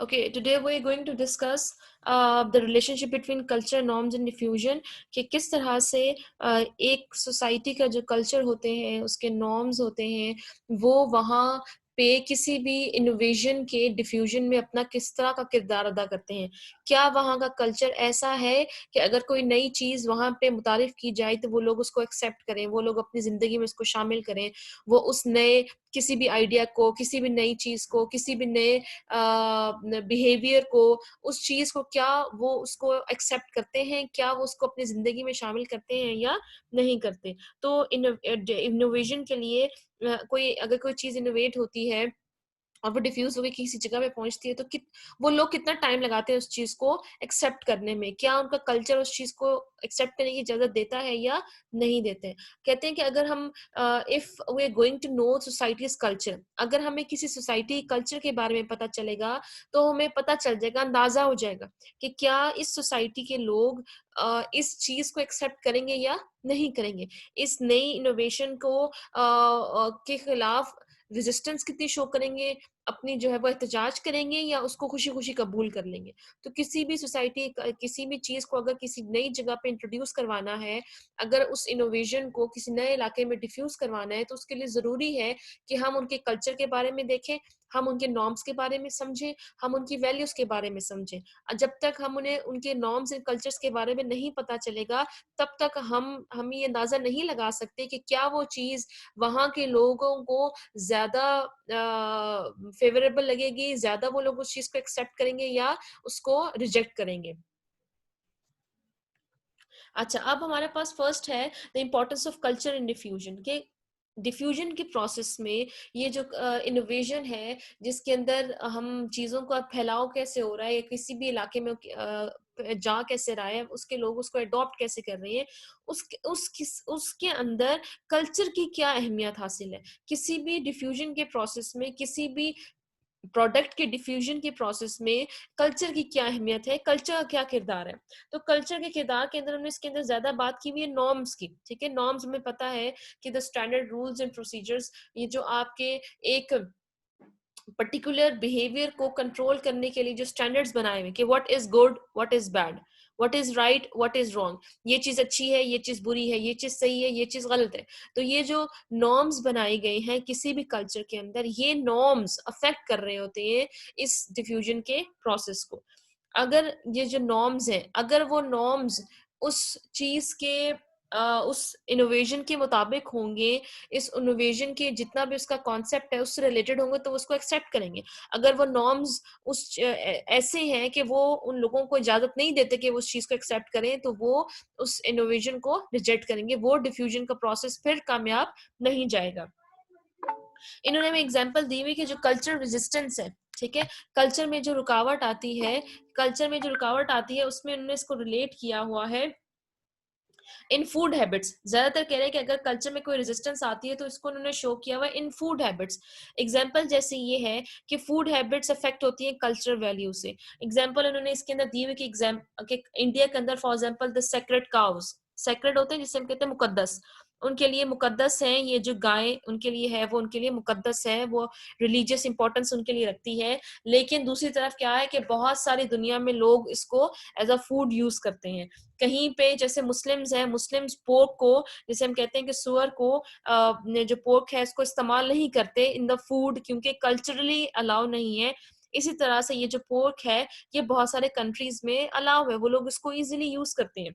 Okay, today we're going to discuss the relationship between culture, norms and diffusion. कि किस तरह से एक सोसाइटी का जो कल्चर होते हैं, उसके नॉर्म्स होते हैं, वो वहाँ पे किसी भी इनोवेशन के डिफ्यूजन में अपना किस तरह का किरदार अदा करते हैं. क्या वहाँ का कल्चर ऐसा है कि अगर कोई नई चीज़ वहाँ पे मुतारिफ की जाए तो वो लोग उसको एक्सेप्ट करें, वो लोग अपनी ज़िंदगी में उसको शामिल करें, वो उस नए किसी भी आइडिया को, किसी भी नई चीज़ को, किसी भी नए बिहेवियर को, उस चीज़ को क्या वो उसको एक्सेप्ट करते हैं, क्या वो उसको अपनी ज़िंदगी में शामिल करते हैं या नहीं करते. तो इनोवेशन के लिए कोई अगर कोई चीज़ इनोवेट होती है और वो डिफ्यूज़ होके किसी जगह पे पहुँचती है, तो वो लोग कितना टाइम लगाते हैं उस चीज़ को एक्सेप्ट करने में? क्या उनका कल्चर उस चीज़ को एक्सेप्ट करने की इजाज़त देता है या नहीं देते हैं? कहते हैं कि अगर हम if we are going to know societies culture, अगर हमें किसी सोसाइटी कल्चर के बारे में पता चलेगा, तो हमें पता चल जाएगा, अंदाज़ा हो जाएगा कि क्या इस सोसाइटी के लोग इस चीज़ को एक्सेप्ट करेंगे या नहीं करेंगे। इस नई इनोवेशन को के खिलाफ रेजिस्टेंस कितनी शो करेंगे, अपनी जो है वो एहतजाज करेंगे या उसको खुशी-खुशी कबूल कर लेंगे. तो किसी भी सोसाइटी किसी भी चीज़ को अगर किसी नई जगह पे इंट्रोड्यूस करवाना है, अगर उस इनोवेशन को किसी नए इलाके में डिफ्यूज़ करवाना है, तो उसके लिए ज़रूरी है कि हम उनके कल्चर के बारे में देखें, हम उनके नॉर्म्स के बारे में समझें, हम उनकी वैल्यूज़ के बारे में समझें. जब तक हम उन्हें उनके नॉर्म्स एंड कल्चर्स के बारे में नहीं पता चलेगा, तब तक हम ये अंदाज़ा नहीं लगा सकते कि क्या वो चीज़ वहाँ के लोगों को ज़्यादा फ़ेवरेबल लगेगी, ज़्यादा वो लोग उस चीज़ को एक्सेप्ट करेंगे या उसको रिजेक्ट करेंगे. अच्छा, अब हमारे पास फर्स्ट है the importance of culture in diffusion के डिफ्यूजन के प्रोसेस में ये जो इनोवेशन है जिसके अंदर हम चीज़ों का फैलाव कैसे हो रहा है या किसी भी इलाके में जा कैसे रहा है उसके लोग उसको अडॉप्ट कैसे कर रहे हैं उसके अंदर कल्चर की क्या अहमियत हासिल है. किसी भी डिफ्यूजन के प्रोसेस में किसी भी प्रोडक्ट के डिफ्यूजन के प्रोसेस में कल्चर की क्या अहमियत है, कल्चर का क्या किरदार है. तो कल्चर के किरदार के अंदर हमने इसके अंदर ज्यादा बात की हुई है नॉर्म्स की. ठीक है, नॉर्म्स हमें पता है कि the standard rules and procedures, ये जो आपके एक पर्टिकुलर बिहेवियर को कंट्रोल करने के लिए जो स्टैंडर्ड्स बनाए हुए कि what is good, what is bad, what is right, what is wrong, ये चीज अच्छी है, ये चीज बुरी है, ये चीज सही है, ये चीज गलत है. तो ये जो नॉर्म्स बनाए गए हैं किसी भी कल्चर के अंदर, ये नॉर्म्स अफेक्ट कर रहे होते हैं इस डिफ्यूजन के प्रोसेस को. अगर ये जो नॉर्म्स हैं, अगर वो नॉर्म्स उस चीज के उस इनोवेशन के मुताबिक होंगे, इस इनोवेशन के जितना भी उसका कॉन्सेप्ट है उससे रिलेटेड होंगे, तो उसको एक्सेप्ट करेंगे. अगर वो नॉर्म्स ऐसे हैं कि वो उन लोगों को इजाजत नहीं देते कि वो उस चीज को एक्सेप्ट करें, तो वो उस इनोवेशन को रिजेक्ट करेंगे, वो डिफ्यूजन का प्रोसेस फिर कामयाब नहीं जाएगा. इन्होंने हमें एग्जांपल दी हुई कि जो कल्चर रेजिस्टेंस है, ठीक है, कल्चर में जो रुकावट आती है, कल्चर में जो रुकावट आती है उसमें उन्होंने इसको रिलेट किया हुआ है इन फूड हैबिट्स. ज्यादातर कह रहे हैं कि अगर कल्चर में कोई रेजिस्टेंस आती है तो इसको उन्होंने शो किया हुआ है इन फूड हैबिट्स. एग्जांपल जैसे ये है कि फूड हैबिट्स अफेक्ट होती है कल्चरल वैल्यू से. एग्जांपल उन्होंने इसके अंदर दिए हुए कि इंडिया के अंदर for example the sacred cows, sacred होते हैं जिसे हम कहते हैं मुकद्दस, उनके लिए मुकद्दस है. ये जो गाय उनके लिए है वो उनके लिए मुकद्दस है, वो रिलीजियस इंपॉर्टेंस उनके लिए रखती है. लेकिन दूसरी तरफ क्या है कि बहुत सारी दुनिया में लोग इसको एज अ फूड यूज करते हैं. कहीं पे जैसे मुस्लिम्स हैं, मुस्लिम्स पोर्क को, जैसे हम कहते हैं कि सुअर को जो पोर्क है इसको इस्तेमाल नहीं करते इन द फूड क्योंकि कल्चरली अलाउ नहीं है. इसी तरह से ये जो पोर्क है ये बहुत सारे कंट्रीज में अलाउ है, वो लोग इसको इजीली यूज करते हैं,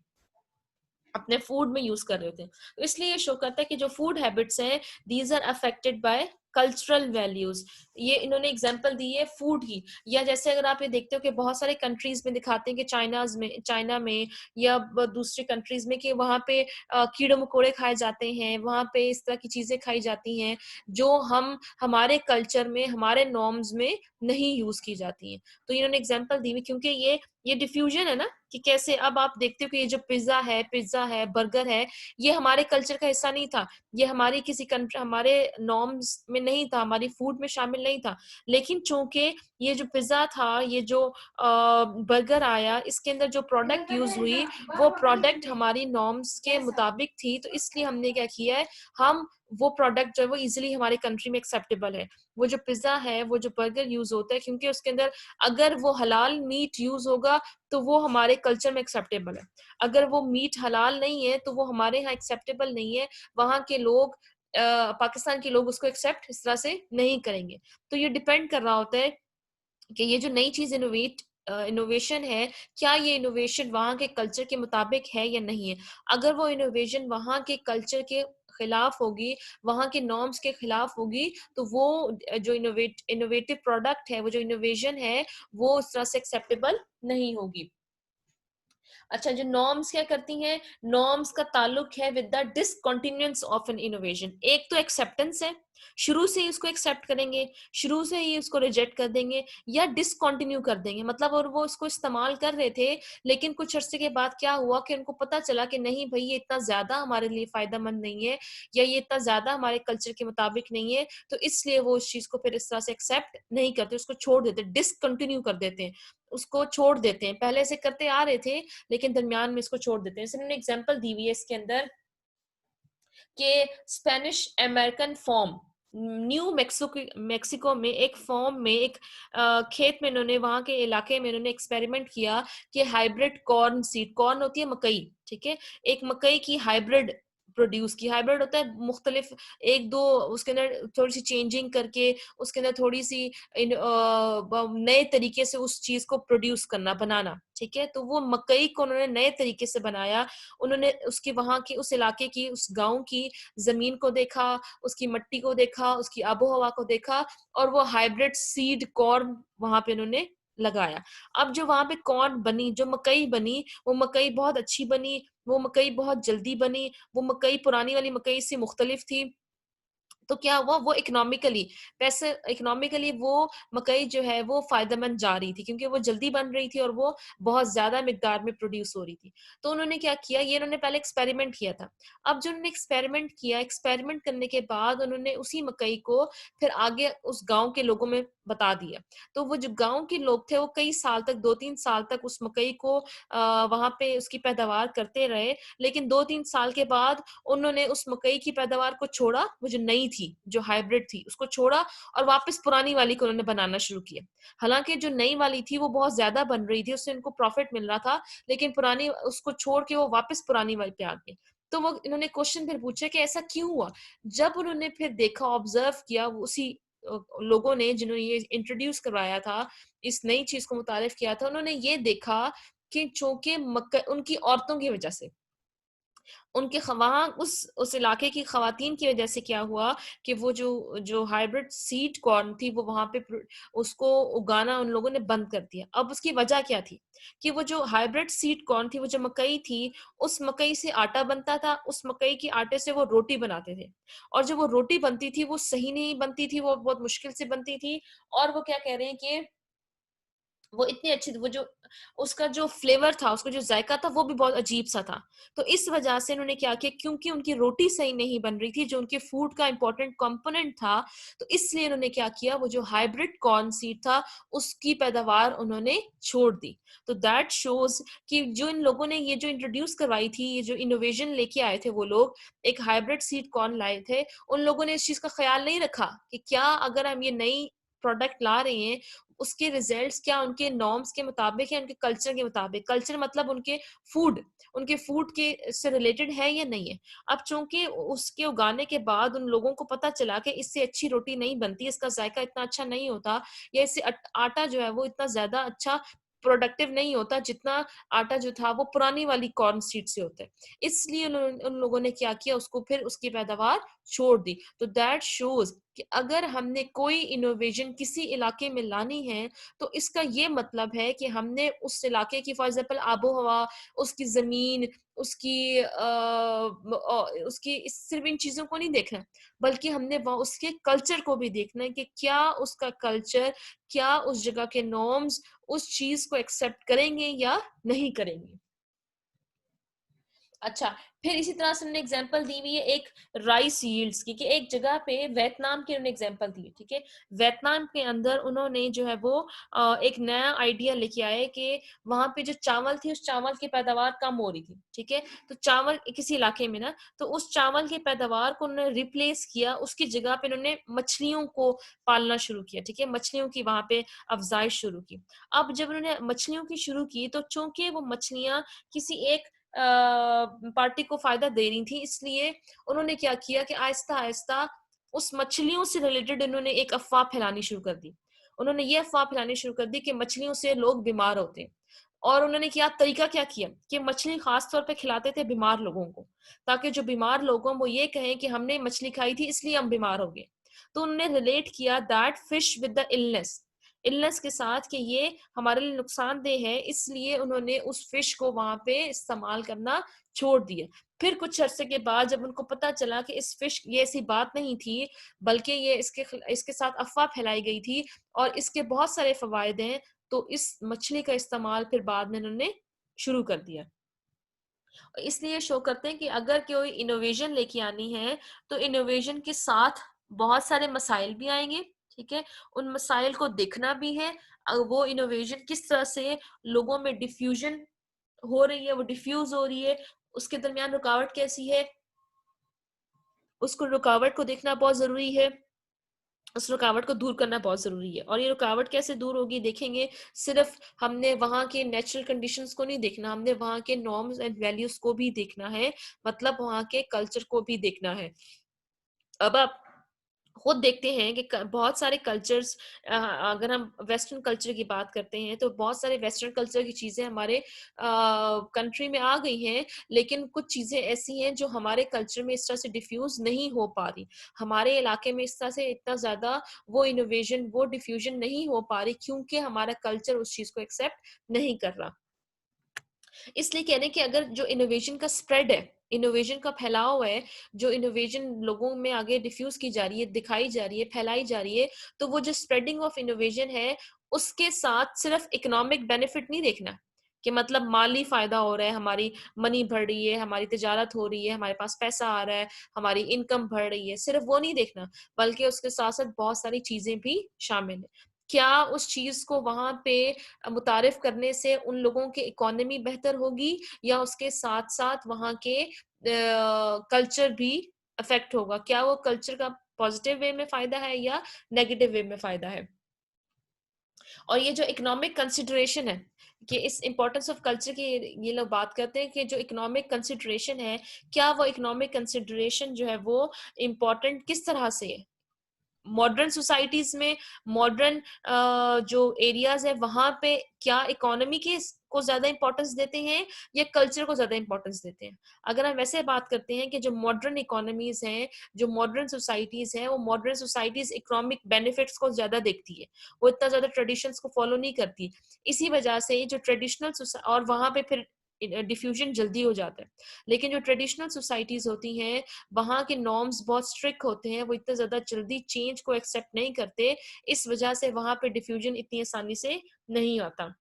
अपने फूड में यूज कर रहे होते हैं. तो इसलिए ये शो करता है कि जो फूड हैबिट्स हैं these are affected by cultural values. ये इन्होंने एग्जांपल दी है फूड की. या जैसे अगर आप ये देखते हो कि बहुत सारे कंट्रीज में दिखाते हैं कि चाइना में या दूसरी कंट्रीज में कि वहाँ पे कीड़े मकोड़े खाए जाते हैं, वहाँ पे इस तरह की चीजें खाई जाती हैं जो हम हमारे कल्चर में हमारे नॉर्म्स में नहीं यूज की जाती हैं. तो इन्होंने एग्जांपल दी हुई क्योंकि ये डिफ्यूजन है ना, कि कैसे अब आप देखते हो कि ये जो पिज्जा है, बर्गर है, ये हमारे कल्चर का हिस्सा नहीं था. ये हमारी किसी कंट्री, हमारे नॉर्म्स में नहीं था, हमारी फूड में शामिल नहीं था। लेकिन चूँकि ये जो पिज़्ज़ा था, ये जो बर्गर आया, इसके अंदर जो प्रोडक्ट यूज़ हुई, वो प्रोडक्ट हमारी नॉर्म्स के मुताबिक थी, तो इसलिए हमने क्या किया है, हम वो प्रोडक्ट जो है वो ईज़िली हमारे कंट्री में एक्सेप्टेबल है। वो जो पिज़्ज़ा है, वो जो बर्गर यूज़ होता है, क्योंकि उसके अंदर अगर वो हलाल मीट यूज़ होगा, तो वो हमारे कल्चर में एक्सेप्टेबल है। अगर वो मीट हलाल नहीं है, तो वो हमारे यहाँ एक्सेप्टेबल नहीं है। वहाँ के लोग पाकिस्तान के लोग उसको एक्सेप्ट इस तरह से नहीं करेंगे। तो ये डिपेंड कर रहा होता है कि ये जो नई चीज़ इनोवेशन है, क्या ये इनोवेशन वहाँ के कल्चर के मुताबिक है या नहीं है? अगर वो इनोवेशन वहाँ के कल्चर के खिलाफ होगी, वहाँ के नॉर्म्स के खिलाफ होगी, तो वो जो इनोवेटिव प्रोडक्ट है, वो जो इनोवेशन है, वो उस तरह से एक्सेप्टेबल नहीं होगी। अच्छा, जो नॉर्म्स क्या करती हैं, नॉर्म्स का ताल्लुक है with the discontinuance of an innovation. एक तो एक्सेप्टेंस है, शुरू से ही उसको एक्सेप्ट करेंगे, शुरू से ही उसको रिजेक्ट कर देंगे, या डिसकंटिन्यू कर देंगे, मतलब और वो उसको इस्तेमाल कर रहे थे, लेकिन कुछ अरसे के बाद क्या हुआ कि उनको पता चला कि नहीं भाई, ये इतना ज्यादा हमारे लिए फायदेमंद नहीं है, या ये इतना ज्यादा हमारे कल्चर के मुताबिक नहीं है, तो इसलिए वो उस चीज को फिर इस तरह से एक्सेप्ट नहीं करते, उसको छोड़ देते, डिसकंटिन्यू कर देते हैं, उसको छोड़ देते हैं। पहले से करते आ रहे थे, लेकिन दरमियान में इसको छोड़ देते हैं। जैसे उन्होंने एग्जांपल दी हुई है इसके अंदर कि Spanish American form, new Mexico Mexico में एक फॉर्म में एक खेत में इन्होंने, वहां के इलाके में इन्होंने एक्सपेरिमेंट किया कि हाइब्रिड कॉर्न सीड, कॉर्न होती है मकई, ठीक है, एक मकई की हाइब्रिड प्रोड्यूस की। हाइब्रिड होता है मुख्तलिफ, एक दो उसके अंदर थोड़ी सी चेंजिंग करके, उसके अंदर थोड़ी सी नए तरीके से उस चीज को प्रोड्यूस करना, बनाना, ठीक है। तो वो मकई को उन्होंने नए तरीके से बनाया। उन्होंने उसकी, वहां की, उस इलाके की, उस गांव की जमीन को देखा, उसकी मिट्टी को देखा, उसकी आबो हवा को देखा, और वो हाइब्रिड सीड कॉर्न वहां पे उन्होंने लगाया। अब जो वहां पे कॉर्न बनी, जो मकई बनी, वो मकई बहुत अच्छी बनी, वो मकई बहुत जल्दी बनी, वो मकई पुरानी वाली मकई से मुख्तलिफ थी। तो क्या हुआ, वो इकोनॉमिकली, पैसे इकोनॉमिकली वो मकई जो है वो फायदेमंद जा रही थी, क्योंकि वो जल्दी बन रही थी और वो बहुत ज्यादा मिकदार में प्रोड्यूस हो रही थी। तो उन्होंने क्या किया, ये उन्होंने पहले एक्सपेरिमेंट किया था। अब जो उन्होंने एक्सपेरिमेंट किया, एक्सपेरिमेंट करने के बाद उन्होंने उसी मकई को फिर आगे उस गांव के लोगों में बता दिया। तो वो जो गांव के लोग थे, वो कई साल तक, 2-3 साल तक उस मकई को वहां पे उसकी पैदावार करते रहे। लेकिन 2-3 साल के बाद उन्होंने उस मकई की पैदावार को छोड़ा, वो जो नई थी, जो हाइब्रिड थी, उसको छोड़ा, और वापस पुरानी वाली को उन्होंने बनाना शुरू किया। हालांकि जो नई वाली थी वो बहुत ज्यादा बन रही थी, उससे इनको प्रॉफिट मिल रहा था, लेकिन पुरानी उसको छोड़ के वो वापस पुरानी वाली पे आ गए। तो वो इन्होंने क्वेश्चन फिर पूछे कि ऐसा क्यों हुआ। जब उन्होंने फिर देखा, ऑब्जर्व किया, उसी लोगों ने जिन्होंने ये इंट्रोड्यूस करवाया था, इस नई चीज को मुतारिफ किया था, उन्होंने ये देखा कि चूंकि उनकी औरतों की वजह से, उनके वहां उस इलाके की खवातीन की वजह से क्या हुआ कि वो जो जो हाइब्रिड सीड कॉर्न थी, वो वहां पे उसको उगाना उन लोगों ने बंद कर दिया। अब उसकी वजह क्या थी कि वो जो हाइब्रिड सीड कॉर्न थी, वो जो मकई थी, उस मकई से आटा बनता था, उस मकई के आटे से वो रोटी बनाते थे, और जब वो रोटी बनती थी वो सही नहीं बनती थी, वो बहुत मुश्किल से बनती थी। और वो क्या कह रहे हैं कि वो इतनी अच्छी, वो जो उसका जो फ्लेवर था, उसका जो जायका था, वो भी बहुत अजीब सा था। तो इस वजह से उन्होंने क्या किया, क्योंकि उनकी रोटी सही नहीं बन रही थी, जो उनके फूड का इंपॉर्टेंट कंपोनेंट था, तो इसलिए उन्होंने क्या किया, वो जो हाइब्रिड कॉर्न सीड था, उसकी पैदावार उन्होंने छोड़ दी। तो दैट शोज कि जो इन लोगों ने ये जो इंट्रोड्यूस करवाई थी, ये जो इनोवेशन लेके आए थे वो लोग, एक हाइब्रिड सीड कॉर्न लाए थे, उन लोगों ने इस चीज का ख्याल नहीं रखा कि क्या अगर हम ये नई प्रोडक्ट ला रहे हैं, उसके रिजल्ट्स क्या उनके नॉर्म्स के मुताबिक है, उनके कल्चर के मुताबिक, कल्चर मतलब फूड उनके फूड के से रिलेटेड है या नहीं है। अब चूंकि उसके उगाने के बाद उन लोगों को पता चला कि इससे अच्छी रोटी नहीं बनती, इसका जायका इतना अच्छा नहीं होता, या इससे आटा जो है वो इतना ज्यादा अच्छा प्रोडक्टिव नहीं होता, जितना आटा जो था वो पुरानी वाली कॉर्न सीड से होता है। इसलिए उन लोगों ने क्या किया, उसको फिर उसकी पैदावार छोड़ दी। तो दैट शोज कि अगर हमने कोई इनोवेशन किसी इलाके में लानी है, तो इसका ये मतलब है कि हमने उस इलाके की, फॉर एग्जाम्पल आबो हवा, उसकी जमीन, उसकी सिर्फ इन चीजों को नहीं देखना, बल्कि हमने वहाँ उसके कल्चर को भी देखना है कि क्या उसका कल्चर, क्या उस जगह के नॉर्म्स उस चीज को एक्सेप्ट करेंगे या नहीं करेंगे। अच्छा, फिर इसी तरह से उन्होंने एग्जांपल दी हुई है एक राइस यील्ड्स की, कि एक जगह पे वियतनाम की उन्होंने एग्जांपल दी है, ठीक है? वियतनाम के अंदर उन्होंने जो है वो एक नया आइडिया लेके आए कि वहाँ पे जो चावल थी, उस चावल की पैदावार कम हो रही थी, ठीक है? तो चावल किसी इलाके में ना, तो उस चावल की पैदावार को उन्होंने रिप्लेस किया, उसकी जगह पे उन्होंने मछलियों को पालना शुरू किया, ठीक है? मछलियों की वहाँ पे अफ़ज़ाइश शुरू की। अब जब उन्होंने मछलियों की शुरू की, तो चूँकि वो मछलियाँ किसी एक पार्टी को फ़ायदा दे रही थी, इसलिए उन्होंने क्या किया कि आहिस्ता-आहिस्ता उस मछलियों से रिलेटेड उन्होंने एक अफ़वाह फैलानी शुरू कर दी। उन्होंने ये अफ़वाह फैलानी शुरू कर दी कि मछलियों से लोग बीमार होते हैं, और उन्होंने तरीका क्या किया कि मछली ख़ास तौर पे खिलाते थे बीमार लोगों को, ताकि जो बीमार लोग हों वो ये कहें कि हमने मछली खाई थी इसलिए हम बीमार हो गए। तो उन्होंने रिलेट किया that fish with the illness, illness के साथ, कि ये हमारे लिए नुकसानदेह है, इसलिए उन्होंने उस फिश को वहां पे इस्तेमाल करना छोड़ दिया। फिर कुछ अरसे के बाद जब उनको पता चला कि इस फिश ये ऐसी बात नहीं थी, बल्कि ये इसके साथ अफवाह फैलाई गई थी और इसके बहुत सारे फवायद हैं, तो इस मछली का इस्तेमाल फिर बाद में उन्होंने शुरू कर दिया। इसलिए शो करते हैं कि अगर कोई इनोवेशन लेके आनी है, तो इनोवेशन के साथ बहुत सारे मसाइल भी आएंगे, ठीक है? उन मसाइल को देखना भी है, वो इनोवेशन किस तरह से लोगों में डिफ्यूजन हो रही है, वो डिफ्यूज हो रही है, उसके दरमियान रुकावट कैसी है, उसको रुकावट को देखना बहुत जरूरी है, उस रुकावट को दूर करना बहुत जरूरी है। और ये रुकावट कैसे दूर होगी देखेंगे, सिर्फ हमने वहाँ के नेचुरल कंडीशंस को नहीं देखना, हमने वहाँ के नॉर्म्स एंड वैल्यूज को भी देखना है, मतलब वहाँ के कल्चर को भी देखना है। अब आप खुद देखते हैं कि बहुत सारे कल्चर्स, अगर हम वेस्टर्न कल्चर की बात करते हैं, तो बहुत सारे वेस्टर्न कल्चर की चीजें हमारे कंट्री में आ गई हैं, लेकिन कुछ चीजें ऐसी हैं जो हमारे कल्चर में इस तरह से डिफ्यूज नहीं हो पा रही, हमारे इलाके में इस तरह से इतना ज्यादा वो इनोवेशन, वो डिफ्यूजन नहीं हो पा रही, क्योंकि हमारा कल्चर उस चीज को एक्सेप्ट नहीं कर रहा। इसलिए कह रहे हैं कि अगर जो इनोवेशन का स्प्रेड है, इनोवेशन का फैलाव है, जो इनोवेशन लोगों में आगे डिफ्यूज की जा रही है, दिखाई जा रही है, फैलाई जा रही है, तो वो जो स्प्रेडिंग ऑफ इनोवेशन है, उसके साथ सिर्फ इकोनॉमिक बेनिफिट नहीं देखना, कि मतलब माली फायदा हो रहा है, हमारी मनी बढ़ रही है, हमारी तिजारत हो रही है, हमारे पास पैसा आ रहा है, हमारी इनकम बढ़ रही है, सिर्फ वो नहीं देखना, बल्कि उसके साथ साथ बहुत सारी चीजें भी शामिल है। क्या उस चीज को वहां पे मुतारिफ करने से उन लोगों की इकोनॉमी बेहतर होगी, या उसके साथ साथ वहाँ के कल्चर भी अफेक्ट होगा, क्या वो कल्चर का पॉजिटिव वे में फायदा है या नेगेटिव वे में फायदा है। और ये जो इकोनॉमिक कंसिडरेशन है, कि इस इंपॉर्टेंस ऑफ कल्चर की ये लोग बात करते हैं कि जो इकोनॉमिक कंसिडरेशन है, क्या वो इकोनॉमिक कंसिडरेशन जो है वो इम्पोर्टेंट किस तरह से है मॉडर्न सोसाइटीज में, मॉडर्न जो एरियाज है वहां पे, क्या इकोनॉमी के को ज्यादा इंपॉर्टेंस देते हैं या कल्चर को ज्यादा इंपॉर्टेंस देते हैं। अगर हम वैसे बात करते हैं कि जो मॉडर्न इकोनॉमीज हैं, जो मॉडर्न सोसाइटीज हैं, वो मॉडर्न सोसाइटीज इकोनॉमिक बेनिफिट्स को ज्यादा देखती है, वो इतना ज्यादा ट्रेडिशंस को फॉलो नहीं करती। इसी वजह से जो ट्रेडिशनल, और वहां पे फिर डिफ्यूजन जल्दी हो जाता है। लेकिन जो ट्रेडिशनल सोसाइटीज होती हैं, वहाँ के नॉर्म्स बहुत स्ट्रिक्ट होते हैं, वो इतना ज्यादा जल्दी चेंज को एक्सेप्ट नहीं करते, इस वजह से वहां पे डिफ्यूजन इतनी आसानी से नहीं आता।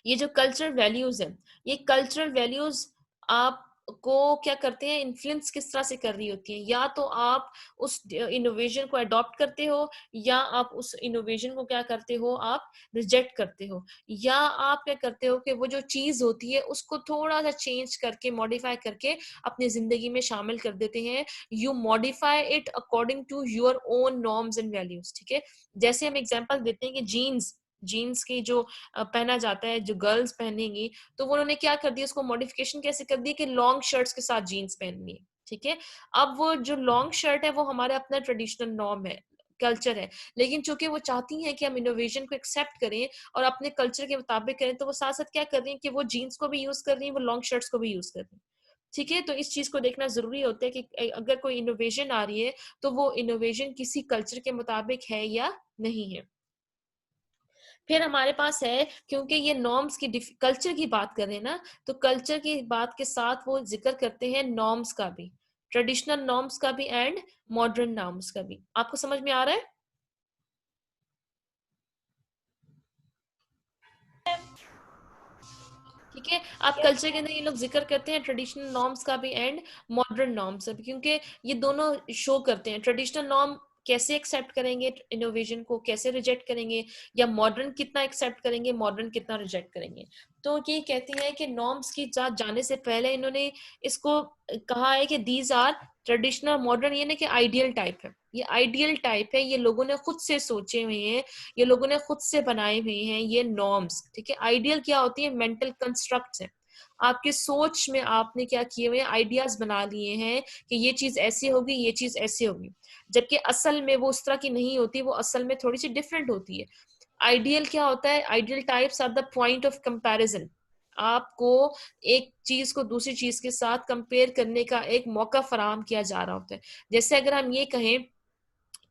ये जो कल्चरल वैल्यूज है, ये कल्चरल वैल्यूज आपको क्या करते हैं, इन्फ्लुएंस किस तरह से कर रही होती हैं, या तो आप उस इनोवेशन को अडॉप्ट करते हो, या आप उस इनोवेशन को क्या करते हो, आप रिजेक्ट करते हो, या आप क्या करते हो कि वो जो चीज होती है उसको थोड़ा सा चेंज करके, मॉडिफाई करके अपनी जिंदगी में शामिल कर देते हैं। You modify it according to your own norms and values, ठीक है? जैसे हम एग्जांपल देते हैं कि जीन्स, जीन्स की जो पहना जाता है, जो गर्ल्स पहनेंगी, तो वो उन्होंने क्या कर दिया, उसको मॉडिफिकेशन कैसे कर दी कि लॉन्ग शर्ट्स के साथ जीन्स पहननी है, ठीक है? अब वो जो लॉन्ग शर्ट है वो हमारा अपना ट्रेडिशनल नॉर्म है, कल्चर है, लेकिन चूंकि वो चाहती हैं कि हम इनोवेशन को एक्सेप्ट करें और अपने कल्चर के मुताबिक करें, तो वो साथ साथ क्या कर रही है कि वो जीन्स को भी यूज कर रही है, वो लॉन्ग शर्ट्स को भी यूज कर रही है, ठीक है? तो इस चीज को देखना जरूरी होता है कि अगर कोई इनोवेशन आ रही है, तो वो इनोवेशन किसी कल्चर के मुताबिक है या नहीं है। फिर हमारे पास है, क्योंकि ये नॉर्म्स की कल्चर की बात कर रहे हैं ना, तो कल्चर की बात के साथ वो जिक्र करते हैं नॉर्म्स का भी, ट्रेडिशनल नॉर्म्स का भी एंड मॉडर्न नॉर्म्स का भी। आपको समझ में आ रहा है? ठीक है। आप कल्चर के अंदर ये लोग जिक्र करते हैं ट्रेडिशनल नॉर्म्स का भी एंड मॉडर्न नॉर्म्स, क्योंकि ये दोनों शो करते हैं ट्रेडिशनल नॉर्म कैसे एक्सेप्ट करेंगे इनोवेशन को, कैसे रिजेक्ट करेंगे, या मॉडर्न कितना एक्सेप्ट करेंगे, मॉडर्न कितना रिजेक्ट करेंगे। तो ये कहती है कि नॉर्म्स की जांच जाने से पहले इन्होंने इसको कहा है कि दीज आर ट्रेडिशनल मॉडर्न, ये ना कि आइडियल टाइप है, ये आइडियल टाइप है, ये लोगों ने खुद से सोचे हुए हैं, ये लोगों ने खुद से बनाए हुए हैं ये नॉर्म्स। ठीक है, आइडियल क्या होती है, मेंटल कंस्ट्रक्ट्स है, आपके सोच में आपने क्या किए हुए आइडियाज बना लिए हैं कि ये चीज ऐसी होगी, ये चीज ऐसी होगी, जबकि असल में वो उस तरह की नहीं होती, वो असल में थोड़ी सी डिफरेंट होती है। आइडियल क्या होता है, ideal types are the point of comparison, आपको एक चीज को दूसरी चीज के साथ कंपेयर करने का एक मौका फराहम किया जा रहा होता है। जैसे अगर हम ये कहें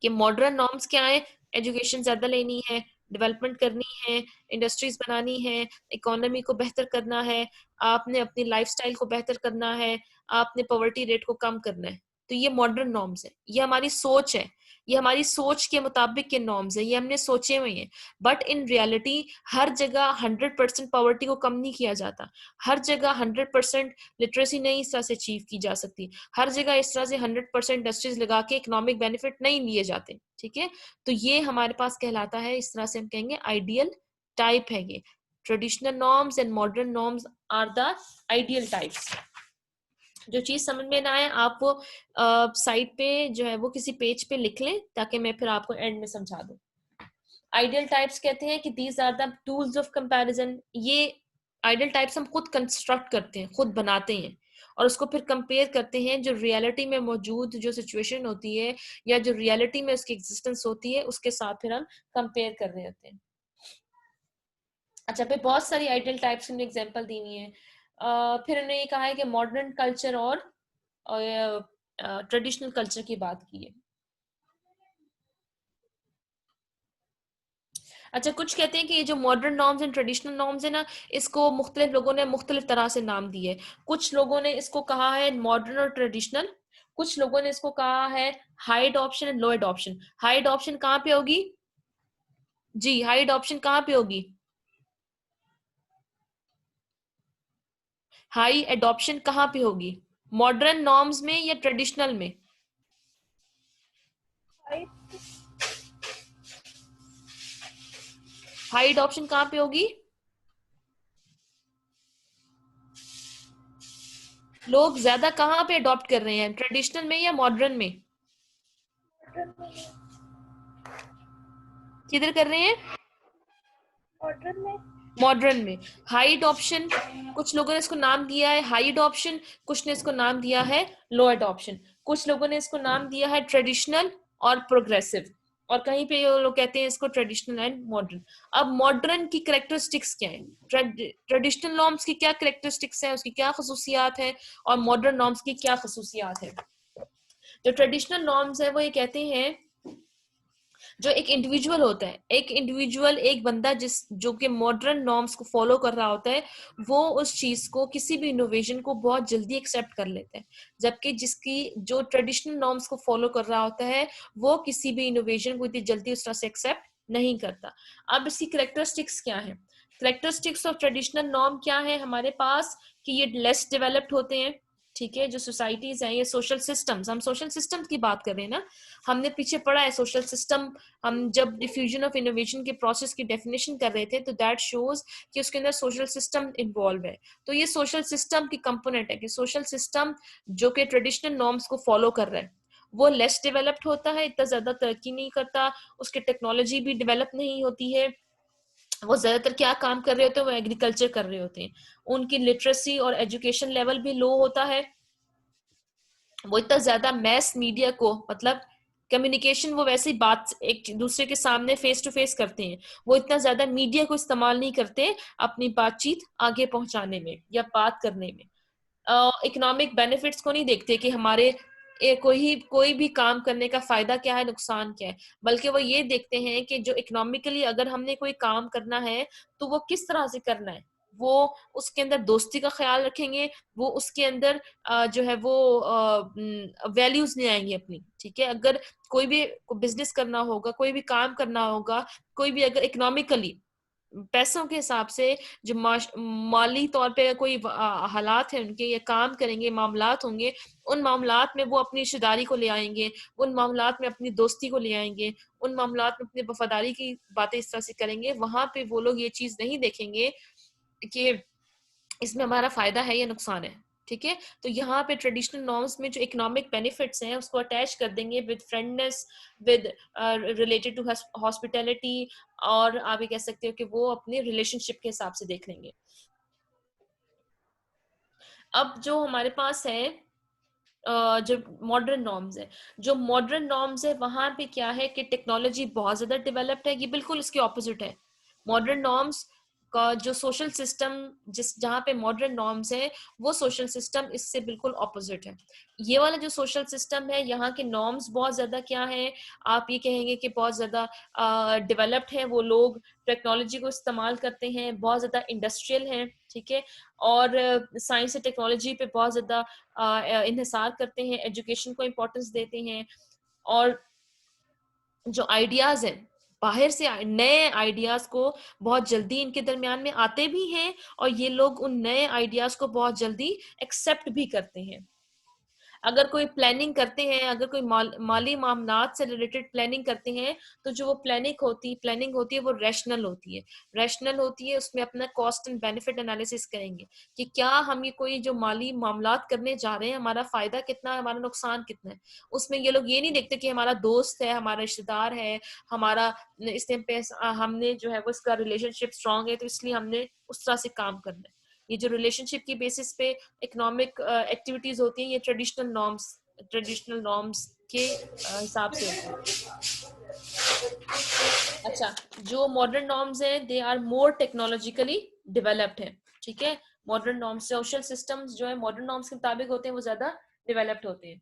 कि मॉडर्न नॉर्म्स क्या है, एजुकेशन ज्यादा लेनी है, डेवलपमेंट करनी है, इंडस्ट्रीज बनानी है, इकोनॉमी को बेहतर करना है, आपने अपनी लाइफस्टाइल को बेहतर करना है, आपने पॉवर्टी रेट को कम करना है, तो ये मॉडर्न नॉर्म्स है, ये हमारी सोच है, ये हमारी सोच के मुताबिक के नॉर्म्स है, ये हमने सोचे हुए हैं। बट इन रियलिटी हर जगह 100% पॉवर्टी को कम नहीं किया जाता, हर जगह 100% लिटरेसी नहीं इस तरह से अचीव की जा सकती, हर जगह इस तरह से 100% इंडस्ट्रीज लगा के इकोनॉमिक बेनिफिट नहीं लिए जाते। ठीक है, तो ये हमारे पास कहलाता है, इस तरह से हम कहेंगे आइडियल टाइप है ये। Traditional norms and modern norms are the ideal types. जो चीज समझ में ना आए आप वो साइट पे जो है वो किसी पेज पे लिख लें, ताकि मैं फिर आपको एंड में समझा दूं। आइडियल टाइप्स कहते हैं कि these are the tools of comparison, ये आइडियल टाइप्स हम खुद कंस्ट्रक्ट करते हैं, खुद बनाते हैं, और उसको फिर कंपेयर करते हैं जो रियलिटी में मौजूद जो सिचुएशन होती है, या जो रियलिटी में उसकी एग्जिस्टेंस होती है, उसके साथ फिर हम कंपेयर कर रहे होते हैं। अच्छा, फिर बहुत सारी आइडियल टाइप्स की एग्जांपल दी हुई है। फिर उन्होंने ये कहा है कि मॉडर्न कल्चर और ट्रेडिशनल कल्चर की बात की है। अच्छा, कुछ कहते हैं कि ये जो modern norms and traditional norms है ना, इसको मुख्तलिफ लोगों ने मुख्तलिफ तरह से नाम दिए। कुछ लोगों ने इसको कहा है मॉडर्न और ट्रेडिशनल, कुछ लोगों ने इसको कहा है high adoption and low adoption. High adoption कहाँ पे होगी जी, हाई अडॉप्शन कहाँ पे होगी, हाई अडॉप्शन कहाँ पे होगी, मॉडर्न नॉर्म्स में या ट्रेडिशनल में? हाई अडॉप्शन कहाँ पे होगी, लोग ज्यादा कहाँ पे अडॉप्ट कर रहे हैं, ट्रेडिशनल में या मॉडर्न में? किधर कर रहे हैं, मॉडर्न में। मॉडर्न में। हाई अडॉप्शन, कुछ लोगों ने इसको नाम दिया है हाई अडॉप्शन, कुछ ने इसको नाम दिया है लो अडॉप्शन, कुछ लोगों ने इसको नाम दिया है ट्रेडिशनल और प्रोग्रेसिव, और कहीं पे ये लोग कहते हैं इसको ट्रेडिशनल एंड मॉडर्न। अब मॉडर्न की करेक्टरिस्टिक्स क्या है, ट्रेडिशनल नॉर्म्स की क्या करेक्टरिस्टिक्स है, उसकी क्या खसूसियात है, और मॉडर्न नॉर्म्स की क्या खसूसियात है। जो ट्रेडिशनल नॉर्म्स है वो ये कहते हैं, जो एक इंडिविजुअल होता है, एक इंडिविजुअल, एक बंदा जिस जो कि मॉडर्न नॉर्म्स को फॉलो कर रहा होता है, वो उस चीज को, किसी भी इनोवेशन को बहुत जल्दी एक्सेप्ट कर लेता है, जबकि जिसकी जो ट्रेडिशनल नॉर्म्स को फॉलो कर रहा होता है, वो किसी भी इनोवेशन को इतनी जल्दी उस तरह से एक्सेप्ट नहीं करता। अब इसकी करेक्टरिस्टिक्स क्या है, करेक्टरिस्टिक्स ऑफ ट्रेडिशनल नॉर्म क्या है हमारे पास, कि ये लेस डेवलप्ड होते हैं। ठीक है, जो सोसाइटीज हैं, ये सोशल सिस्टम्स, हम सोशल सिस्टम्स की बात कर रहे हैं ना, हमने पीछे पढ़ा है सोशल सिस्टम, हम जब डिफ्यूजन ऑफ इनोवेशन के प्रोसेस की डेफिनेशन कर रहे थे, तो दैट शोज कि उसके अंदर सोशल सिस्टम इन्वॉल्व है। तो ये सोशल सिस्टम की कंपोनेंट है, कि सोशल सिस्टम जो कि ट्रेडिशनल नॉर्म्स को फॉलो कर रहा है, वो लेस डेवलप्ड होता है, इतना ज्यादा तरक्की नहीं करता, उसकी टेक्नोलॉजी भी डेवलप नहीं होती है, वो ज्यादातर क्या काम कर रहे होते हैं, वो एग्रीकल्चर कर रहे होते हैं, उनकी लिटरेसी और एजुकेशन लेवल भी लो होता है, वो इतना ज्यादा मैस मीडिया को, मतलब कम्युनिकेशन, वो वैसे ही बात एक दूसरे के सामने फेस टू फेस करते हैं, वो इतना ज्यादा मीडिया को इस्तेमाल नहीं करते अपनी बातचीत आगे पहुंचाने में या बात करने में। इकोनॉमिक बेनिफिट्स को नहीं देखते कि हमारे कोई भी काम करने का फायदा क्या है, नुकसान क्या है, बल्कि वो ये देखते हैं कि जो इकोनॉमिकली अगर हमने कोई काम करना है, तो वो किस तरह से करना है, वो उसके अंदर दोस्ती का ख्याल रखेंगे, वो उसके अंदर जो है वो वैल्यूज नहीं आएंगी अपनी। ठीक है, अगर कोई भी बिजनेस करना होगा, कोई भी काम करना होगा, कोई भी अगर इकोनॉमिकली पैसों के हिसाब से जो माली तौर पे कोई हालात है उनके, या काम करेंगे, मामलात होंगे, उन मामलात में वो अपनी रिश्तेदारी को ले आएंगे, उन मामलात में अपनी दोस्ती को ले आएंगे, उन मामलात में अपनी वफादारी की बातें इस तरह से करेंगे। वहां पे वो लोग ये चीज नहीं देखेंगे कि इसमें हमारा फायदा है या नुकसान है। ठीक है, तो यहाँ पे ट्रेडिशनल नॉर्म्स में जो इकोनॉमिक बेनिफिट्स हैं उसको अटैच कर देंगे with friendliness, with related to hospitality, और आप ये कह सकते हो कि वो अपने रिलेशनशिप के हिसाब से देख लेंगे। अब जो हमारे पास है जो मॉडर्न नॉर्म्स है, जो मॉडर्न नॉर्म्स है वहां पे क्या है कि टेक्नोलॉजी बहुत ज्यादा डेवलप्ड है, ये बिल्कुल इसके ऑपोजिट है। मॉडर्न नॉर्म्स का जो सोशल सिस्टम, जिस जहाँ पे मॉडर्न नॉर्म्स है, वो सोशल सिस्टम इससे बिल्कुल ऑपोजिट है। ये वाला जो सोशल सिस्टम है, यहाँ के नॉर्म्स बहुत ज्यादा क्या है, आप ये कहेंगे कि बहुत ज्यादा डेवलप्ड है, वो लोग टेक्नोलॉजी को इस्तेमाल करते हैं, बहुत ज्यादा इंडस्ट्रियल हैं। ठीक है, और साइंस एंड टेक्नोलॉजी पे बहुत ज्यादा इन्हिसार करते हैं, एजुकेशन को इम्पोर्टेंस देते हैं, और जो आइडियाज हैं, बाहर से नए आइडियाज को बहुत जल्दी इनके दरमियान में आते भी हैं, और ये लोग उन नए आइडियाज को बहुत जल्दी एक्सेप्ट भी करते हैं। अगर कोई प्लानिंग करते हैं, अगर कोई माली मामलात से रिलेटेड प्लानिंग करते हैं, तो जो वो प्लानिंग होती है वो रैशनल होती है। रैशनल होती है, उसमें अपना कॉस्ट एंड बेनिफिट एनालिसिस करेंगे कि क्या हम ये कोई जो माली मामलात करने जा रहे हैं, हमारा फायदा कितना है, हमारा नुकसान कितना है। उसमें ये लोग ये नहीं देखते कि हमारा दोस्त है, हमारा रिश्तेदार है, हमारा इस टाइम पे हमने जो है वो इसका रिलेशनशिप स्ट्रांग है, तो इसलिए हमने उस तरह से काम करना है। ये जो रिलेशनशिप की बेसिस पे इकोनॉमिक एक्टिविटीज होती हैं, ये ट्रेडिशनल नॉर्म्स के हिसाब से होती हैं। अच्छा, जो मॉडर्न नॉर्म्स हैं they are more technologically developed है। ठीक है, मॉडर्न नॉर्म्स, सोशल सिस्टम्स जो है मॉडर्न नॉर्म्स के मुताबिक होते हैं, वो ज्यादा डेवलप्ड होते हैं।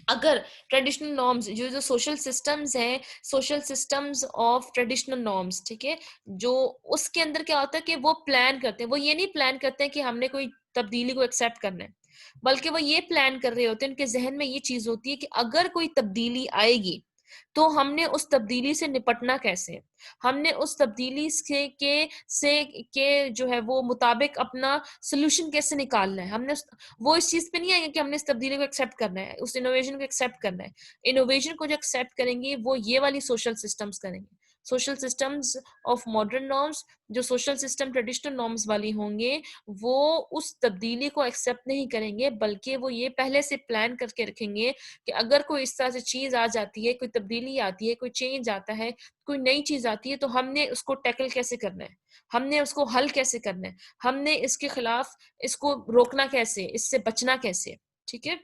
अगर ट्रेडिशनल नॉर्म्स, जो जो सोशल सिस्टम्स हैं, social systems of traditional norms, ठीक है, जो उसके अंदर क्या होता है कि वो प्लान करते हैं, वो ये नहीं प्लान करते हैं कि हमने कोई तब्दीली को एक्सेप्ट करना है, बल्कि वो ये प्लान कर रहे होते हैं, उनके जहन में ये चीज होती है कि अगर कोई तब्दीली आएगी तो हमने उस तब्दीली से निपटना कैसे है, हमने उस तब्दीली के जो है वो मुताबिक अपना सोल्यूशन कैसे निकालना है। वो इस चीज पे नहीं आएंगे कि हमने इस तब्दीली को एक्सेप्ट करना है, उस इनोवेशन को एक्सेप्ट करना है। इनोवेशन को जो एक्सेप्ट करेंगे वो ये वाली सोशल सिस्टम्स करेंगे, social systems of modern norms. जो सोशल सिस्टम ट्रेडिशनल नॉर्म्स वाली होंगे, वो उस तब्दीली को एक्सेप्ट नहीं करेंगे, बल्कि वो ये पहले से प्लान करके रखेंगे कि अगर कोई इस तरह से चीज आ जाती है, कोई तब्दीली आती है, कोई चेंज आता है, कोई नई चीज आती है, तो हमने उसको टैकल कैसे करना है, हमने उसको हल कैसे करना है, हमने इसके खिलाफ इसको रोकना कैसे, इससे बचना कैसे। ठीक है,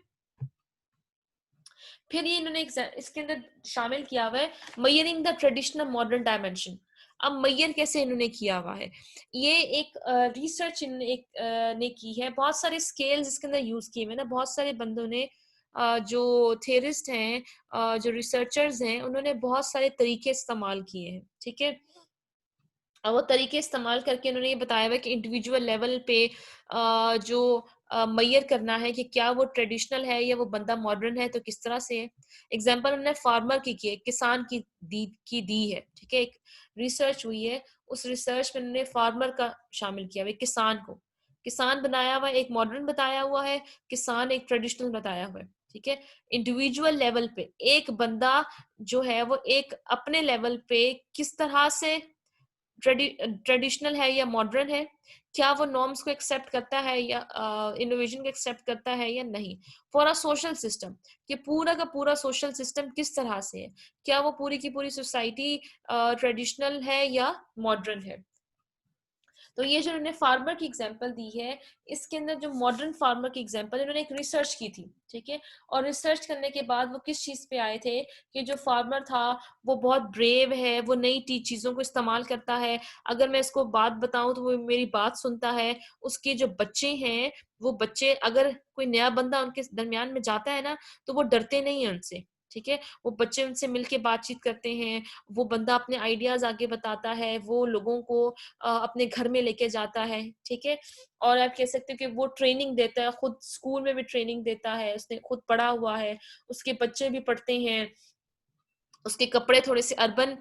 फिर ये इन्होंने इसके अंदर शामिल किया हुआ है मयरिंग द ट्रेडिशनल मॉडर्न डायमेंशन। अब मैयर कैसे इन्होंने किया हुआ है, ये एक रिसर्च ने की है, बहुत सारे स्केल्स इसके अंदर यूज किए हुए ना, बहुत सारे बंदों ने जो थेरिस्ट हैं, जो रिसर्चर्स हैं, उन्होंने बहुत सारे तरीके इस्तेमाल किए हैं। ठीक है, वो तरीके इस्तेमाल करके उन्होंने ये बताया हुआ कि इंडिविजुअल लेवल पे जो मैयर करना है कि क्या वो ट्रेडिशनल है या वो बंदा मॉडर्न है, तो किस तरह से है। एग्जांपल उन्होंने फार्मर की है, किसान की दी है। ठीक है, एक रिसर्च हुई है, उस रिसर्च में उन्होंने फार्मर का शामिल किया हुआ है, किसान को किसान बनाया हुआ है, एक मॉडर्न बताया हुआ है, किसान एक ट्रेडिशनल बताया हुआ है। ठीक है, इंडिविजुअल लेवल पे एक बंदा जो है वो एक अपने लेवल पे किस तरह से ट्रेडिशनल है या मॉडर्न है, क्या वो नॉर्म्स को एक्सेप्ट करता है या इनोवेशन को एक्सेप्ट करता है या नहीं। फॉर अ सोशल सिस्टम, कि पूरा का पूरा सोशल सिस्टम किस तरह से है, क्या वो पूरी की पूरी सोसाइटी ट्रेडिशनल है या मॉडर्न है। तो ये जो इन्होंने फार्मर की एग्जांपल दी है, इसके अंदर जो मॉडर्न फार्मर की एग्जांपल, इन्होंने एक रिसर्च की थी। ठीक है, और रिसर्च करने के बाद वो किस चीज पे आए थे कि जो फार्मर था वो बहुत ब्रेव है, वो नई चीजों को इस्तेमाल करता है, अगर मैं इसको बात बताऊं तो वो मेरी बात सुनता है। उसके जो बच्चे हैं, वो बच्चे अगर कोई नया बंदा उनके दरमियान में जाता है ना, तो वो डरते नहीं है उनसे। ठीक है, वो बच्चे उनसे मिलके बातचीत करते हैं, वो बंदा अपने आइडियाज आगे बताता है, वो लोगों को अपने घर में लेके जाता है। ठीक है, और आप कह सकते हो कि वो ट्रेनिंग देता है, खुद स्कूल में भी ट्रेनिंग देता है, उसने खुद पढ़ा हुआ है, उसके बच्चे भी पढ़ते हैं, उसके कपड़े थोड़े से अर्बन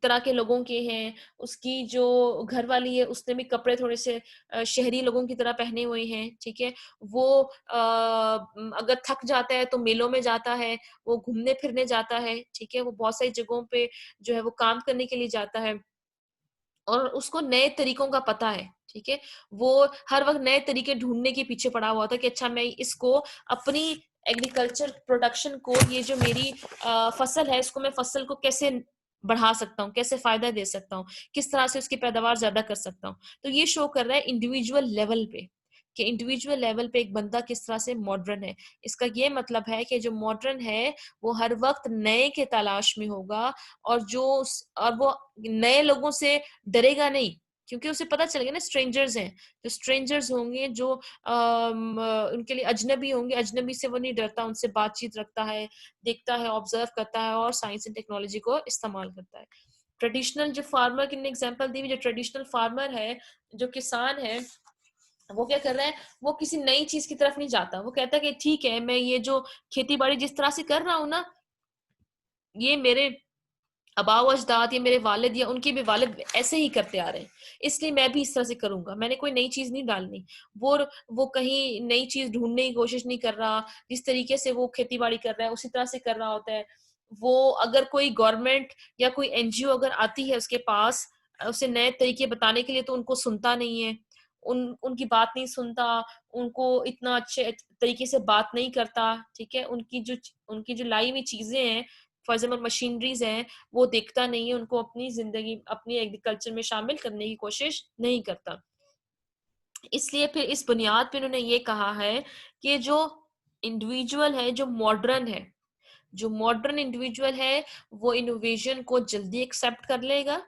तरह के लोगों के हैं, उसकी जो घरवाली है उसने भी कपड़े थोड़े से शहरी लोगों की तरह पहने हुए हैं, ठीक है? वो अगर थक जाता है तो मेलों में जाता है, वो घूमने-फिरने जाता है, ठीक है? वो बहुत सारी जगहों पे जो है वो काम करने के लिए जाता है। और उसको नए तरीकों का पता है, ठीक है? वो हर वक़्त नए तरीके ढूँढने के पीछे पड़ा हुआ था कि अच्छा मैं इसको अपनी एग्रीकल्चर प्रोडक्शन को ये जो मेरी फसल है इसको मैं फसल को कैसे बढ़ा सकता हूँ, कैसे फ़ायदा दे सकता हूँ, किस तरह से उसकी पैदावार ज़्यादा कर सकता हूँ। तो ये शो कर रहा है इंडिविजुअल लेवल पे, कि इंडिविजुअल लेवल पे एक बंदा किस तरह से मॉडर्न है। इसका ये मतलब है कि जो मॉडर्न है, वो हर वक़्त नए के तलाश में होगा और वो नए लोगों से डरेगा नहीं, क्योंकि उसे पता चल गया ना स्ट्रेंजर्स हैं, जो स्ट्रेंजर्स होंगे जो उनके लिए अजनबी होंगे, अजनबी से वो नहीं डरता, उनसे बातचीत रखता है, देखता है, ऑब्जर्व करता है और साइंस एंड टेक्नोलॉजी को इस्तेमाल करता है। ट्रेडिशनल जो फार्मर की एग्जांपल दी हुई, जो ट्रेडिशनल फार्मर है, जो किसान है, वो क्या कर रहा है, वो किसी नई चीज की तरफ नहीं जाता, वो कहता है कि ठीक है, मैं ये जो खेती बाड़ी जिस तरह से कर रहा हूँ ना, ये मेरे अबाव अजदाद या मेरे वालिद या उनके भी वालिद ऐसे ही करते आ रहे हैं, इसलिए मैं भी इस तरह से करूंगा, मैंने कोई नई चीज नहीं डालनी। वो वो कहीं नई चीज ढूंढने की कोशिश नहीं कर रहा, जिस तरीके से वो खेती बाड़ी कर रहा है उसी तरह से कर रहा होता है। वो अगर कोई गवर्नमेंट या कोई एनजीओ अगर आती है उसके पास उसे नए तरीके बताने के लिए, तो उनको सुनता नहीं है, उनकी बात नहीं सुनता, उनको इतना अच्छे तरीके से बात नहीं करता, ठीक है? उनकी जो लाई हुई चीजें हैं, फॉर एग्जाम्पल मशीनरीज हैं, वो देखता नहीं है, उनको अपनी जिंदगी अपनी एग्रीकल्चर में शामिल करने की कोशिश नहीं करता। इसलिए फिर इस बुनियाद पे उन्होंने ये कहा है कि जो इंडिविजुअल है, जो मॉडर्न इंडिविजुअल है, वो इनोवेशन को जल्दी एक्सेप्ट कर लेगा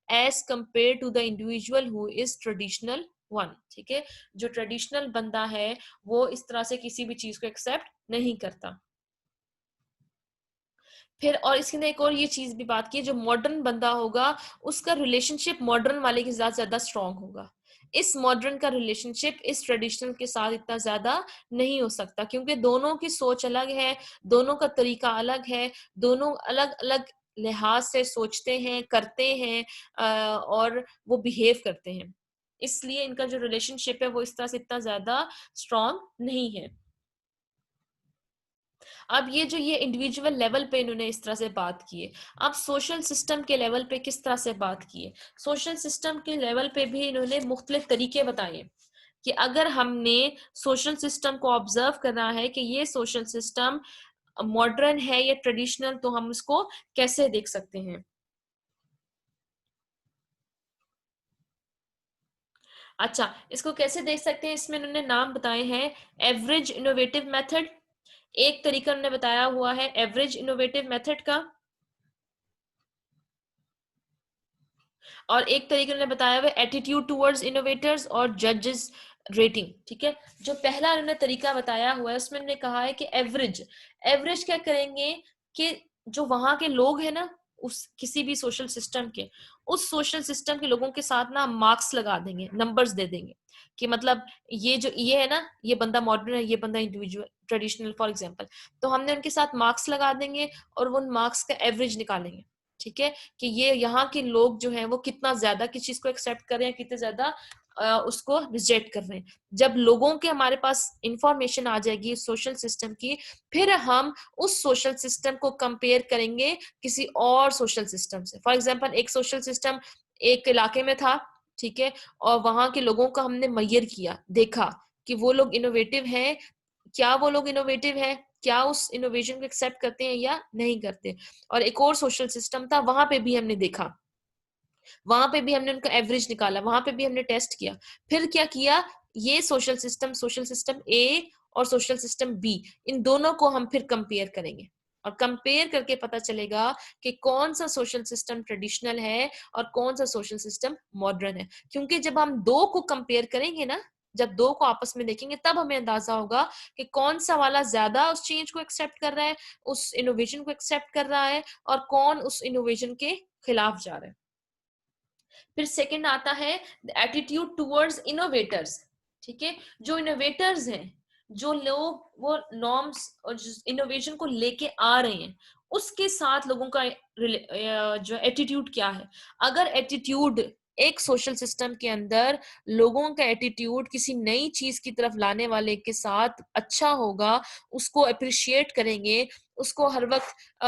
as compare to the individual who is traditional one, ठीक है? जो ट्रेडिशनल बंदा है वो इस तरह से किसी भी चीज को एक्सेप्ट नहीं करता। फिर और इसके अंदर एक और ये चीज भी बात की, जो मॉडर्न बंदा होगा उसका रिलेशनशिप मॉडर्न वाले के साथ ज्यादा स्ट्रांग होगा। इस मॉडर्न का रिलेशनशिप इस ट्रेडिशनल के साथ इतना ज्यादा नहीं हो सकता, क्योंकि दोनों की सोच अलग है, दोनों का तरीका अलग है, दोनों अलग अलग लिहाज से सोचते हैं, करते हैं और वो बिहेव करते हैं। इसलिए इनका जो रिलेशनशिप है वो इस तरह से इतना ज्यादा स्ट्रांग नहीं है। अब ये इंडिविजुअल लेवल पे इन्होंने इस तरह से बात की है। अब सोशल सिस्टम के लेवल पे किस तरह से बात की है? सोशल सिस्टम के लेवल पे भी इन्होंने मुख्तलिफ तरीके बताए कि अगर हमने सोशल सिस्टम को ऑब्जर्व करना है कि ये सोशल सिस्टम मॉडर्न है या ट्रेडिशनल, तो हम उसको कैसे देख सकते हैं। अच्छा, इसको कैसे देख सकते हैं, इसमें इन्होंने नाम बताए हैं। एवरेज इनोवेटिव मेथड, एक तरीका उन्होंने बताया हुआ है एवरेज इनोवेटिव मेथड का, और एक तरीके ने बताया हुआ एटीट्यूड टुवर्ड्स इनोवेटर्स और जजेस रेटिंग, ठीक है? जो पहला उन्होंने तरीका बताया हुआ है उसमें उन्होंने कहा है कि एवरेज एवरेज क्या करेंगे कि जो वहां के लोग हैं ना, उस किसी भी सोशल सिस्टम के, उस सोशल सिस्टम के लोगों के साथ ना मार्क्स लगा देंगे, नंबर्स दे देंगे कि मतलब ये है ना, ये बंदा मॉडर्न है, ये बंदा इंडिविजुअल ट्रेडिशनल फॉर एग्जांपल, तो हमने उनके साथ मार्क्स लगा देंगे और वो उन मार्क्स का एवरेज निकालेंगे, ठीक है? कि ये यहाँ के लोग जो हैं वो कितना ज्यादा किस चीज को एक्सेप्ट कर रहे हैं, कितने ज्यादा उसको रिजेक्ट कर रहे हैं। जब लोगों के हमारे पास इंफॉर्मेशन आ जाएगी सोशल सिस्टम की, फिर हम उस सोशल सिस्टम को कंपेयर करेंगे किसी और सोशल सिस्टम से। फॉर एग्जांपल एक सोशल सिस्टम एक इलाके में था, ठीक है, और वहां के लोगों का हमने मैयर किया, देखा कि वो लोग इनोवेटिव हैं, क्या वो लोग इनोवेटिव है, क्या उस इनोवेशन को एक्सेप्ट करते हैं या नहीं करते। और एक और सोशल सिस्टम था, वहां पे भी हमने देखा, वहां पे भी हमने उनका एवरेज निकाला, वहां पे भी हमने टेस्ट किया। फिर क्या किया, ये सोशल सिस्टम ए और सोशल सिस्टम बी, इन दोनों को हम फिर कंपेयर करेंगे और कंपेयर करके पता चलेगा कि कौन सा सोशल सिस्टम ट्रेडिशनल है और कौन सा सोशल सिस्टम मॉडर्न है। क्योंकि जब हम दो को कंपेयर करेंगे ना, जब दो को आपस में देखेंगे, तब हमें अंदाजा होगा कि कौन सा वाला ज्यादा उस चेंज को एक्सेप्ट कर रहा है, उस इनोवेशन को एक्सेप्ट कर रहा है, और कौन उस इनोवेशन के खिलाफ जा रहा है। फिर सेकंड आता है एटीट्यूड टुवर्ड्स इनोवेटर्स, ठीक है? जो इनोवेटर्स हैं, जो लोग वो नॉर्म्स और इनोवेशन को लेके आ रहे हैं, उसके साथ लोगों का जो एटीट्यूड क्या है। अगर एटीट्यूड एक सोशल सिस्टम के अंदर लोगों का एटीट्यूड किसी नई चीज की तरफ लाने वाले के साथ अच्छा होगा, उसको अप्रिशिएट करेंगे, उसको हर वक्त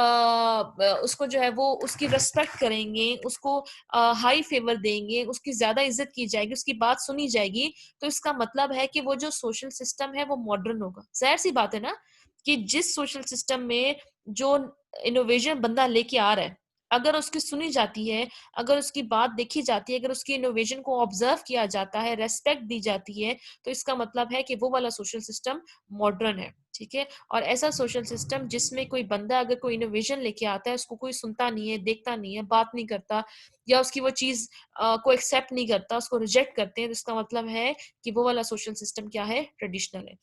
उसको जो है वो उसकी रिस्पेक्ट करेंगे, उसको हाई फेवर देंगे, उसकी ज्यादा इज्जत की जाएगी, उसकी बात सुनी जाएगी, तो इसका मतलब है कि वो जो सोशल सिस्टम है वो मॉडर्न होगा। जाहिर सी बात है ना कि जिस सोशल सिस्टम में जो इनोवेशन बंदा लेके आ रहा है, अगर उसकी सुनी जाती है, अगर उसकी बात देखी जाती है, अगर उसकी इनोवेशन को ऑब्जर्व किया जाता है, रेस्पेक्ट दी जाती है, तो इसका मतलब है कि वो वाला सोशल सिस्टम मॉडर्न है। ठीक है। और ऐसा सोशल सिस्टम जिसमें कोई बंदा अगर कोई इनोवेशन लेके आता है, उसको कोई सुनता नहीं है, देखता नहीं है, बात नहीं करता, या उसकी वो चीज को एक्सेप्ट नहीं करता, उसको रिजेक्ट करते हैं, तो इसका मतलब है कि वो वाला सोशल सिस्टम क्या है, ट्रेडिशनल है।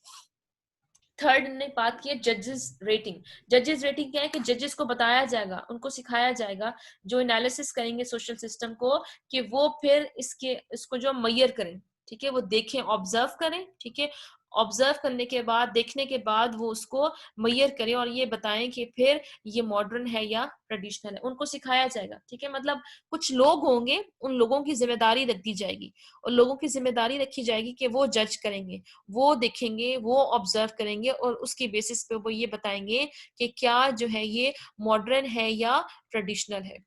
थर्ड ने बात की है जजेस रेटिंग। जजेस रेटिंग क्या है कि जजेस को बताया जाएगा, उनको सिखाया जाएगा, जो एनालिसिस करेंगे सोशल सिस्टम को, कि वो फिर इसको जो मैयर करें। ठीक है, वो देखें, ऑब्जर्व करें। ठीक है, ऑब्जर्व करने के बाद, देखने के बाद वो उसको मैयर करें और ये बताएं कि फिर ये मॉडर्न है या ट्रेडिशनल है, उनको सिखाया जाएगा। ठीक है, मतलब कुछ लोग होंगे, उन लोगों की जिम्मेदारी रख दी जाएगी, और लोगों की जिम्मेदारी रखी जाएगी कि वो जज करेंगे, वो देखेंगे, वो ऑब्जर्व करेंगे, और उसकी बेसिस पे वो ये बताएंगे कि क्या जो है ये मॉडर्न है या ट्रेडिशनल है।